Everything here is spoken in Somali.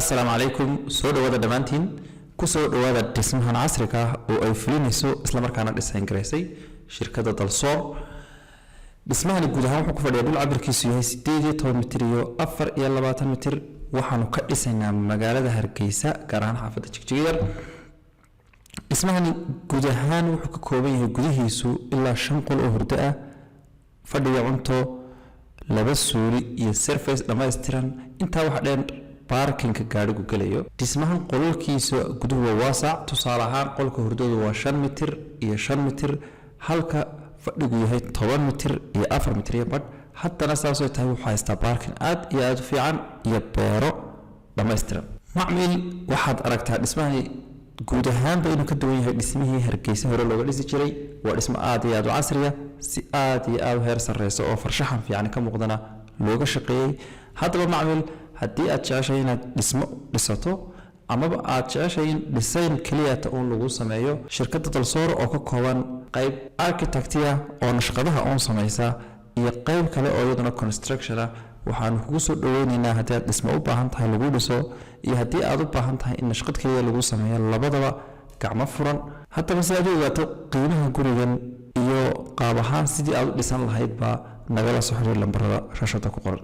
السلام عليكم سو dhawaada dhamaantiin ku soo dhawaada dhismahan casriga ah oo ay fulinayso isla markaana design gareysay shirkadda Dalsoor dhismahan guud ahaan wuxuu ku fadhiyaa dhul cabirkiisu yahay 18 mitir iyo 24 mitir waxaanu ka dhisaynaa magaalada Hargeysa gaar ahaan xaafadda Jigjigar dhismahan guud ahaan wuxuu ka kooban yahay gudihiisu ilaa 5 qol oo hurdo ah fadhiga cunto laba suuli iyo surface dhammaystiran inta wax dheer parking ka gaarigu galayo dhismahan qolkiisa guduhu waa waasac tusaale ahaan qolka hurdadu waa 5 mitir iyo 5 mitir halka fadhigu yahay 10 mitir iyo 4 mitir iyo badh haddana saasoo tahay waxa haysta parking aad iyo aad u fiican iyo beero dhammaystiran macmiil waxaad aragtaa dhismahan guud ahaan inuu ka duwan yahay dhismihii Hargeysa hore looga dhisi jiray waa dhismo aad iyo aad u casri ah si aad iyo aad heer sareyso oo farshaxan fiican ka muuqdana looga shaqeeyay haddaba macmiil haddii aad jeceshahay inaad dhismo dhisato ama aad jeceshahay design kaliya oo lagu sameeyo shirkadda Dalsoor oo ka kooban qayb architecture oo naqshadaha oo sameeysa iyo qayb kale oo iyaduna construction ah waxaan kugu soo dhaweynaynaa haddii aad dhismo u baahan tahay lagu dhiso iyo haddii aad u baahan tahay in naqshad kaliya lagu sameeyo labadaba gacmo furan haddaba si aad u ogaato qiimaha gurigan iyo qaab ahaan sidii aad u dhisan lahayd ba nagala soo xiriir lambarada rashada ku qoran